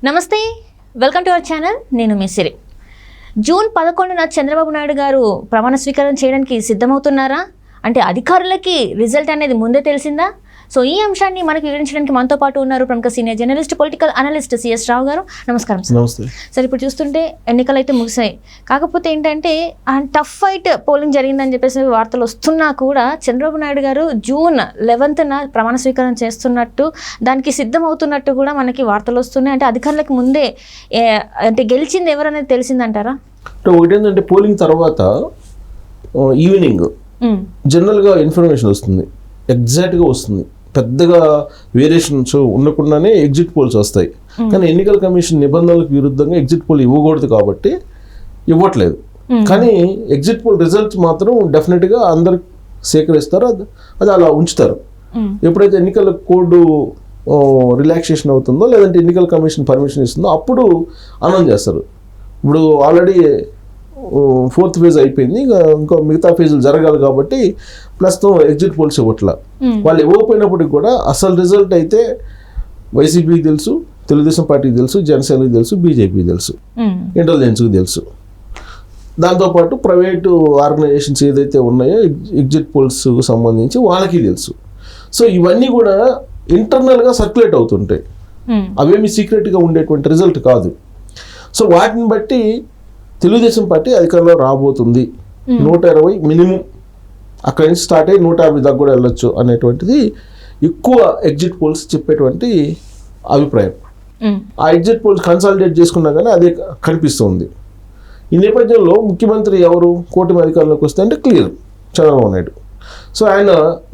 నమస్తే, welcome to our channel. నేను మీ సిరి. June 11న Chandrababu Naidu గారు ప్రమాణ స్వీకారం చేయడానికి సిద్ధమవుతున్నారా? అంటే అధికారులకి రిజల్ట్ అనేది ముందే తెలిసిందా? సో ఈ అంశాన్ని మనకి వివరించడానికి మనతో పాటు ఉన్నారు ప్రముఖ senior journalist, political analyst CS Rao గారు. నమస్కారం సార్. నమస్తే సార్. ఇప్పుడు చూస్తుంటే ఎన్నికలు అయితే ముగిసాయి. కాకపోతే ఏంటంటే టఫ్ ఫైట్ పోలింగ్ జరిగిందని చెప్పేసి వార్తలు వస్తున్నా కూడా చంద్రబాబు నాయుడు గారు జూన్ 11న ప్రమాణ స్వీకారం చేస్తున్నట్టు, దానికి సిద్ధమవుతున్నట్టు కూడా మనకి వార్తలు వస్తున్నాయి. అంటే అధికారులకు ముందే అంటే గెలిచింది ఎవరనేది తెలిసిందంటారా? ఒకటి ఏంటంటే పోలింగ్ తర్వాత ఈవినింగ్ జనరల్గా ఇన్ఫర్మేషన్ వస్తుంది, ఎగ్జాక్ట్గా వస్తుంది. పెద్దగా వేరియేషన్స్ ఉండకుండానే ఎగ్జిట్ పోల్స్ వస్తాయి. కానీ ఎన్నికల కమిషన్ నిబంధనలకు విరుద్ధంగా ఎగ్జిట్ పోల్ ఇవ్వకూడదు కాబట్టి ఇవ్వట్లేదు. కానీ ఎగ్జిట్ పోల్ రిజల్ట్స్ మాత్రం డెఫినెట్గా అందరు సేకరిస్తారు, అది అలా ఉంచుతారు. ఎప్పుడైతే ఎన్నికల కోడ్ రిలాక్సేషన్ అవుతుందో, లేదంటే ఎన్నికల కమిషన్ పర్మిషన్ ఇస్తుందో అప్పుడు అనౌన్స్ చేస్తారు. ఇప్పుడు ఆల్రెడీ 4th ఫేజ్ అయిపోయింది, ఇంకా మిగతా ఫేజులు జరగాలి కాబట్టి ప్రస్తుతం ఎగ్జిట్ పోల్స్ ఇవ్వట్లా. వాళ్ళు ఇవ్వకపోయినప్పటికి కూడా అసలు రిజల్ట్ అయితే వైసీపీకి తెలుసు, తెలుగుదేశం పార్టీకి తెలుసు, జనసేనకి తెలుసు, బీజేపీకి తెలుసు, ఇంటెలిజెన్స్కి తెలుసు. దాంతోపాటు ప్రైవేటు ఆర్గనైజేషన్స్ ఏదైతే ఉన్నాయో ఎగ్జిట్ పోల్స్కు సంబంధించి వాళ్ళకి తెలుసు. సో ఇవన్నీ కూడా ఇంటర్నల్గా సర్క్యులేట్ అవుతుంటాయి, అవేమి సీక్రెట్గా ఉండేటువంటి రిజల్ట్ కాదు. సో వాటిని బట్టి తెలుగుదేశం పార్టీ అధికారంలో రాబోతుంది, 120 మినిమం, అక్కడి నుంచి స్టార్ట్ అయ్యి 150 దాకా కూడా వెళ్ళొచ్చు అనేటువంటిది ఎక్కువ ఎగ్జిట్ పోల్స్ చెప్పేటువంటి అభిప్రాయం. ఆ ఎగ్జిట్ పోల్స్ కన్సాలిడేట్ చేసుకున్నా కానీ అదే కనిపిస్తుంది. ఈ నేపథ్యంలో ముఖ్యమంత్రి ఎవరు కూటమి అధికారంలోకి వస్తే అంటే క్లియర్ చంద్రబాబు నాయుడు. సో ఆయన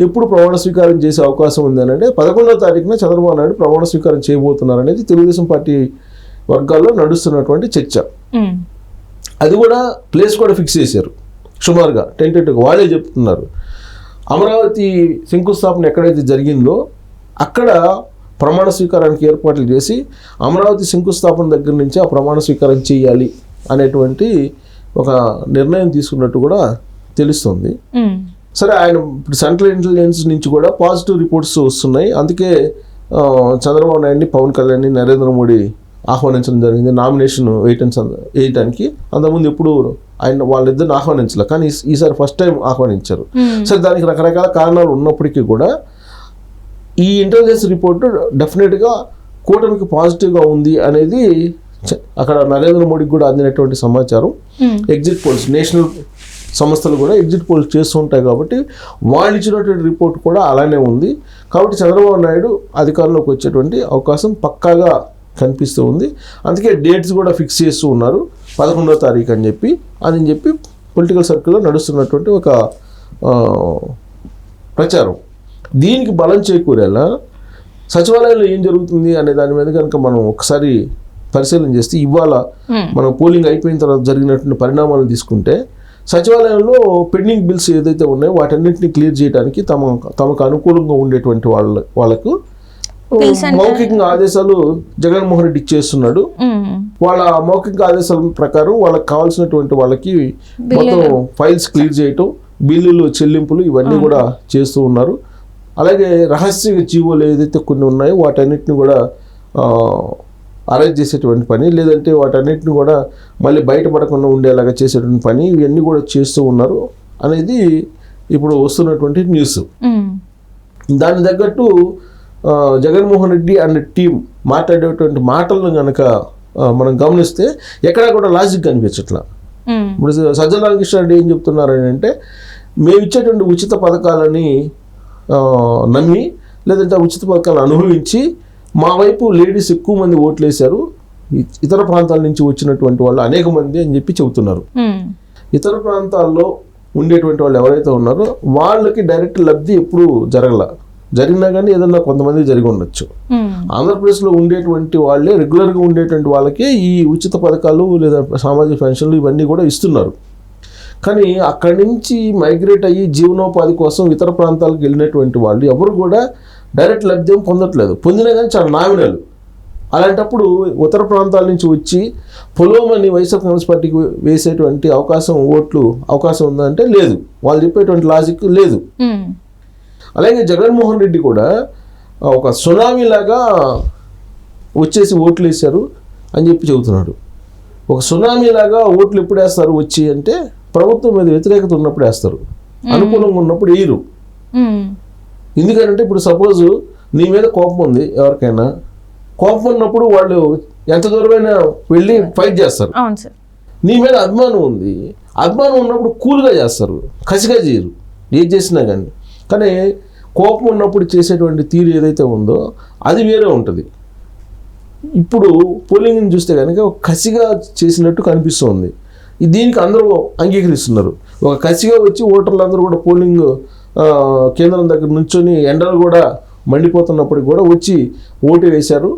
ఎప్పుడు ప్రమాణ స్వీకారం చేసే అవకాశం ఉంది అని అంటే 11వ తారీఖున చంద్రబాబు నాయుడు ప్రమాణ స్వీకారం చేయబోతున్నారు అనేది తెలుగుదేశం పార్టీ వర్గాల్లో నడుస్తున్నటువంటి చర్చ. అది కూడా ప్లేస్ కూడా ఫిక్స్ చేశారు సుమారుగా, టెంటేటివ్గా వాళ్ళే చెప్తున్నారు. అమరావతి శంకుస్థాపన ఎక్కడైతే జరిగిందో అక్కడ ప్రమాణ స్వీకారానికి ఏర్పాట్లు చేసి అమరావతి శంకుస్థాపన దగ్గర నుంచి ఆ ప్రమాణ స్వీకారం చేయాలి అనేటువంటి ఒక నిర్ణయం తీసుకున్నట్టు కూడా తెలుస్తుంది. సరే, ఆయన ఇప్పుడు సెంట్రల్ ఇంటెలిజెన్స్ నుంచి కూడా పాజిటివ్ రిపోర్ట్స్ వస్తున్నాయి. అందుకే చంద్రబాబు నాయుడిని, పవన్ కళ్యాణ్ని నరేంద్ర మోడీ ఆహ్వానించడం జరిగింది నామినేషన్ వేయటానికి. అంతకుముందు ఎప్పుడు ఆయన వాళ్ళిద్దరిని ఆహ్వానించలే, కానీ ఈసారి ఫస్ట్ టైం ఆహ్వానించారు. సరే, దానికి రకరకాల కారణాలు ఉన్నప్పటికీ కూడా ఈ ఇంటెలిజెన్స్ రిపోర్టు డెఫినెట్గా కూటమికి పాజిటివ్గా ఉంది అనేది అక్కడ నరేంద్ర మోడీకి కూడా అందినటువంటి సమాచారం. ఎగ్జిట్ పోల్స్, నేషనల్ సంస్థలు కూడా ఎగ్జిట్ పోల్స్ చేస్తూ ఉంటాయి కాబట్టి వాళ్ళు ఇచ్చినటువంటి రిపోర్ట్ కూడా అలానే ఉంది. కాబట్టి చంద్రబాబు నాయుడు అధికారంలోకి వచ్చేటువంటి అవకాశం పక్కాగా కనిపిస్తూ ఉంది. అందుకే డేట్స్ కూడా ఫిక్స్ చేస్తూ ఉన్నారు, 11వ తారీఖు అని చెప్పి పొలిటికల్ సర్కిల్లో నడుస్తున్నటువంటి ఒక ప్రచారం. దీనికి బలం చేకూరేలా సచివాలయంలో ఏం జరుగుతుంది అనే దాని మీద కనుక మనం ఒకసారి పరిశీలన చేస్తే, ఇవాళ మనం పోలింగ్ అయిపోయిన తర్వాత జరిగినటువంటి పరిణామాలను తీసుకుంటే సచివాలయంలో పెండింగ్ బిల్స్ ఏదైతే ఉన్నాయో వాటన్నింటినీ క్లియర్ చేయడానికి తమకు అనుకూలంగా ఉండేటువంటి వాళ్ళకు మౌఖికంగా ఆదేశాలు జగన్మోహన్ రెడ్డి ఇచ్చేస్తున్నాడు. వాళ్ళ మౌఖిక ఆదేశాల ప్రకారం వాళ్ళకి కావాల్సినటువంటి వాళ్ళకి మొత్తం ఫైల్స్ క్లియర్ చేయటం, బిల్లులు చెల్లింపులు ఇవన్నీ కూడా చేస్తూ ఉన్నారు. అలాగే రహస్య జీవోలు ఏదైతే కొన్ని ఉన్నాయో వాటన్నిటిని కూడా అరేంజ్ చేసేటువంటి పని, లేదంటే వాటన్నిటిని కూడా మళ్ళీ బయటపడకుండా ఉండేలాగా చేసేటువంటి పని, ఇవన్నీ కూడా చేస్తూ ఉన్నారు అనేది ఇప్పుడు వస్తున్నటువంటి న్యూస్. దాని తగ్గట్టు జగన్మోహన్ రెడ్డి అండ్ టీం మాట్లాడేటువంటి మాటలను కనుక మనం గమనిస్తే ఎక్కడా కూడా లాజిక్ కనిపించట్లా. ఇప్పుడు సజ్జల రామకృష్ణ రెడ్డి ఏం చెప్తున్నారు అంటే, మేము ఇచ్చేటువంటి ఉచిత పథకాలని నమ్మి, లేదంటే ఉచిత పథకాలను అనుభవించి మా వైపు లేడీస్ ఎక్కువ మంది ఓట్లు వేశారు, ఇతర ప్రాంతాల నుంచి వచ్చినటువంటి వాళ్ళు అనేక మంది అని చెప్పి చెబుతున్నారు. ఇతర ప్రాంతాల్లో ఉండేటువంటి వాళ్ళు ఎవరైతే ఉన్నారో వాళ్ళకి డైరెక్ట్ లబ్ధి ఎప్పుడు జరిగినా కానీ ఏదన్నా కొంతమంది జరిగి ఉండొచ్చు. ఆంధ్రప్రదేశ్లో ఉండేటువంటి వాళ్ళే, రెగ్యులర్గా ఉండేటువంటి వాళ్ళకే ఈ ఉచిత పథకాలు లేదా సామాజిక పెన్షన్లు ఇవన్నీ కూడా ఇస్తున్నారు. కానీ అక్కడి నుంచి మైగ్రేట్ అయ్యి జీవనోపాధి కోసం ఇతర ప్రాంతాలకు వెళ్ళినటువంటి వాళ్ళు ఎవరు కూడా డైరెక్ట్ లబ్ధి పొందట్లేదు, పొందినా కానీ చాలా నామినల్. అలాంటప్పుడు ఉత్తర ప్రాంతాల నుంచి వచ్చి పొలోమని వైఎస్ఆర్ కాంగ్రెస్ పార్టీకి వేసేటువంటి అవకాశం ఉందంటే లేదు, వాళ్ళు చెప్పేటువంటి లాజిక్ లేదు. అలాగే జగన్మోహన్ రెడ్డి కూడా ఒక సునామీ లాగా వచ్చేసి ఓట్లు వేశారు, అని చెప్పి చెబుతున్నాడు. ఒక సునామీ లాగా ఓట్లు ఎప్పుడు వేస్తారు వచ్చి అంటే ప్రభుత్వం మీద వ్యతిరేకత ఉన్నప్పుడు వేస్తారు, అనుకూలంగా ఉన్నప్పుడు వేయరు. ఎందుకంటే ఇప్పుడు సపోజ్ నీ మీద కోపం ఉంది ఎవరికైనా, కోపం ఉన్నప్పుడు వాళ్ళు ఎంత దూరమైనా వెళ్ళి ఫైట్ చేస్తారు. అవును సార్. నీ మీద అభిమానం ఉంది, అభిమానం ఉన్నప్పుడు కూల్గా చేస్తారు, కసిగా చేయరు ఏది చేసినా కానీ. కానీ కోపం ఉన్నప్పుడు చేసేటువంటి తీరు ఏదైతే ఉందో అది వేరే ఉంటుంది. ఇప్పుడు పోలింగ్ని చూస్తే కనుక ఒక కసిగా చేసినట్టు కనిపిస్తుంది. దీనికి అందరూ అంగీకరిస్తున్నారు. ఒక కసిగా వచ్చి ఓటర్లు అందరూ కూడా పోలింగ్ కేంద్రం దగ్గర నుంచొని ఎండలు కూడా మండిపోతున్నప్పటికి కూడా వచ్చి ఓటు వేశారు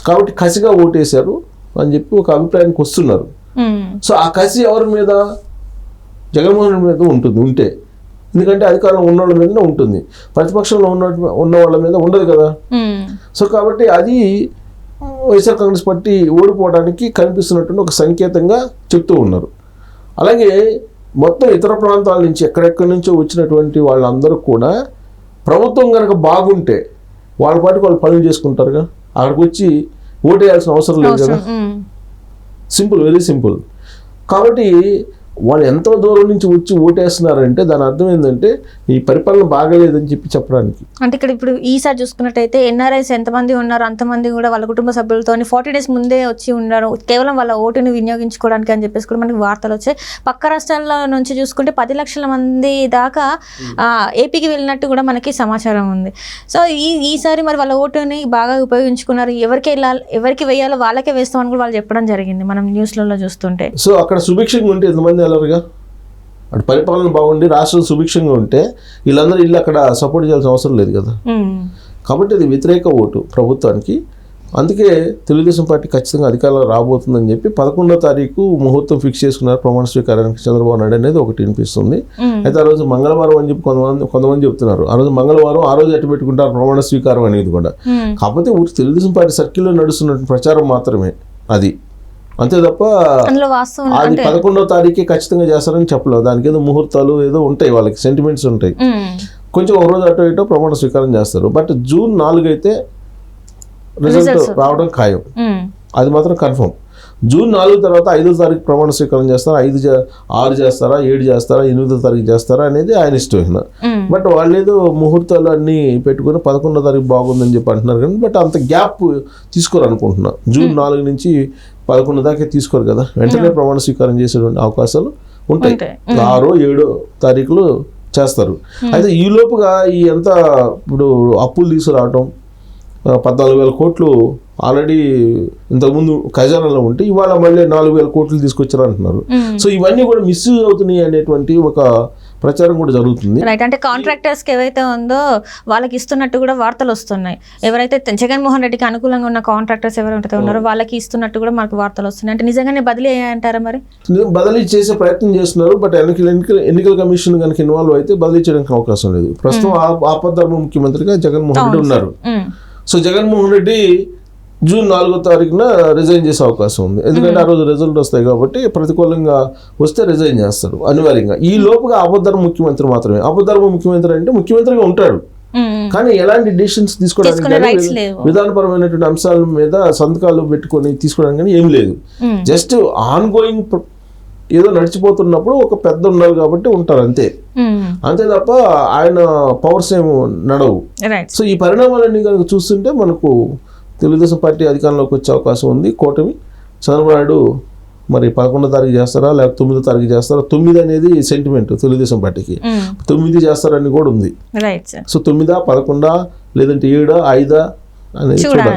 కాబట్టి కసిగా ఓటు వేశారు అని చెప్పి ఒక అభిప్రాయానికి వస్తున్నారు. సో ఆ కసి ఎవరి మీద? జగన్మోహన్ రెడ్డి మీద ఉంటుంది ఉంటే, ఎందుకంటే అధికారంలో ఉన్న వాళ్ళ మీదనే ఉంటుంది, ప్రతిపక్షంలో ఉన్న వాళ్ళ మీద ఉండదు కదా. సో కాబట్టి అది వైఎస్ఆర్ కాంగ్రెస్ పార్టీ ఓడిపోవడానికి కనిపిస్తున్నటువంటి ఒక సంకేతంగా చెప్తూ ఉన్నారు. అలాగే మొత్తం ఇతర ప్రాంతాల నుంచి ఎక్కడెక్కడి నుంచో వచ్చినటువంటి వాళ్ళందరూ కూడా ప్రభుత్వం కనుక బాగుంటే వాళ్ళ పాటికి వాళ్ళు పనులు చేసుకుంటారుగా, అక్కడికి వచ్చి ఓటేయాల్సిన అవసరం లేదు కదా. Simple, very simple. కాబట్టి వాళ్ళు ఎంతో దూరం నుంచి వచ్చి ఓటేస్తున్నారంటే దాని అర్థం ఏంటంటే ఈ పరిపాలన బాగలేదని చెప్పి చెప్పడానికి. అంటే ఇక్కడ ఇప్పుడు ఈసారి చూసుకున్నట్టయితే ఎన్ఆర్ఐస్ ఎంతమంది ఉన్నారు అంతమంది కూడా వాళ్ళ కుటుంబ సభ్యులతో 40 days ముందే వచ్చి ఉన్నారు కేవలం వాళ్ళ ఓటుని వినియోగించుకోవడానికి అని చెప్పేసి కూడా మనకి వార్తలు వచ్చాయి. పక్క రాష్ట్రాల నుంచి చూసుకుంటే 10 లక్షల మంది దాకా ఏపీకి వెళ్ళినట్టు కూడా మనకి సమాచారం ఉంది. సో ఈసారి మరి వాళ్ళ ఓటుని బాగా ఉపయోగించుకున్నారు, ఎవరికి వేయాలో వాళ్ళకే వేస్తామని కూడా వాళ్ళు చెప్పడం జరిగింది మనం న్యూస్లలో చూస్తుంటే. సో అక్కడ సుభిక్షంగా ఉంటే ఎంతమంది వెళ్ళరుగా, అటు పరిపాలన బాగుండి రాష్ట్రం సుభిక్షంగా ఉంటే వీళ్ళందరూ ఇల్లు అక్కడ సపోర్ట్ చేయాల్సిన అవసరం లేదు కదా. కాబట్టి అది వ్యతిరేక ఓటు ప్రభుత్వానికి. అందుకే తెలుగుదేశం పార్టీ ఖచ్చితంగా అధికారంలో రాబోతుందని చెప్పి 11వ తారీఖు ముహూర్తం ఫిక్స్ చేసుకున్నారు ప్రమాణ స్వీకారానికి చంద్రబాబు నాయుడు అనేది ఒకటి వినిపిస్తుంది. అయితే ఆ రోజు మంగళవారం అని చెప్పి కొంతమంది చెప్తున్నారు. ఆ రోజు మంగళవారం, ఆ రోజు ఎట్టు పెట్టుకుంటారు ప్రమాణ స్వీకారం అనేది కూడా. కాకపోతే తెలుగుదేశం పార్టీ సర్కిల్లో నడుస్తున్న ప్రచారం మాత్రమే అది, అంతే తప్ప అది 11వ తారీఖే ఖచ్చితంగా చేస్తారని చెప్పలేదు. దానికి ఏదో ముహూర్తాలు ఏదో ఉంటాయి, వాళ్ళకి సెంటిమెంట్స్ ఉంటాయి. కొంచెం ఒక రోజు అటో ఇటో ప్రమాణ స్వీకారం చేస్తారు. బట్ June 4 అయితే రిజల్ట్ రావడం ఖాయం, అది మాత్రం కన్ఫర్మ్. June 4 తర్వాత 5వ తారీఖు ప్రమాణ స్వీకారం చేస్తారా, 6 చేస్తారా, 7 చేస్తారా, 8వ తారీఖు చేస్తారా అనేది ఆయన ఇష్టం. బట్ వాళ్ళు ఏదో ముహూర్తాలు అన్నీ పెట్టుకుని 11వ తారీఖు బాగుందని చెప్పి అంటున్నారు కానీ బట్ అంత గ్యాప్ తీసుకోరు అనుకుంటున్నా. June 4 నుంచి 11 దాకా తీసుకోరు కదా, వెంటనే ప్రమాణ స్వీకారం చేసేటువంటి అవకాశాలు ఉంటాయి. 6, 7 తారీఖులు చేస్తారు. అయితే ఈ లోపుగా ఈ ఎంత ఇప్పుడు అప్పులు తీసుకురావటం 14,000 కోట్లు ఆల్రెడీ ఇంతకుముందు ఖజానాలో ఉంటే ఇవాళ మళ్ళీ 4,000 కోట్లు తీసుకొచ్చారు అంటున్నారు. సో ఇవన్నీ కూడా మిస్యూజ్ అవుతున్నాయి అనేటువంటి ఒక ప్రచారం కూడా జరుగుతుంది. రైట్. అంటే కాంట్రాక్టర్స్కి ఏవైతే ఉందో వాళ్ళకి ఇస్తున్నట్టు కూడా వార్తలు వస్తున్నాయి. ఎవరైతే జగన్మోహన్ రెడ్డికి అనుకూలంగా ఉన్న కాంట్రాక్టర్స్ ఎవరైతే ఉన్నారో వాళ్ళకి ఇస్తున్నట్టు కూడా మనకు వార్తలు వస్తున్నాయి. అంటే నిజంగానే బదిలీ అయ్యాయంటారా? మరి బదిలీ చేసే ప్రయత్నం చేస్తున్నారు. బట్ ఎన్నికల కమిషన్ కనుక ఇన్వాల్వ్ అయితే బదిలీ చేయడానికి అవకాశం లేదు. ప్రస్తుతం ఆపద్ధర్మ ముఖ్యమంత్రిగా జగన్మోహన్ రెడ్డి ఉన్నారు. సో జగన్మోహన్ రెడ్డి June 4వ తారీఖున రిజైన్ చేసే అవకాశం ఉంది. ఎందుకంటే ఆ రోజు రిజల్ట్ వస్తాయి కాబట్టి ప్రతికూలంగా వస్తే రిజైన్ చేస్తారు అనివార్యంగా. ఈ లోపుగా ఆపద్ధర్మ ముఖ్యమంత్రి మాత్రమే. ఆపద్ధర్మ ముఖ్యమంత్రి అంటే ముఖ్యమంత్రిగా ఉంటాడు కానీ ఎలాంటి డిసిషన్స్ తీసుకోవడానికి విధానపరమైనటువంటి అంశాల మీద సంతకాలు పెట్టుకొని తీసుకోవడానికి కానీ ఏం లేదు. జస్ట్ ఆన్ గోయింగ్ ఏదో నడిచిపోతున్నప్పుడు ఒక పెద్ద ఉన్నారు కాబట్టి ఉంటారు అంతే తప్ప ఆయన పవర్స్ ఏమో నడవు. సో ఈ పరిణామాలన్నీ కనుక చూస్తుంటే మనకు తెలుగుదేశం పార్టీ అధికారంలోకి వచ్చే అవకాశం ఉంది. కూటమి చంద్రబాబు నాయుడు మరి 11వ తారీఖు చేస్తారా లేకపోతే 9వ తారీఖు చేస్తారా? 9 అనేది సెంటిమెంట్ తెలుగుదేశం పార్టీకి, 9 చేస్తారని కూడా ఉంది. సో 9, 11 లేదంటే 7, 5 అనేది చూడాలి.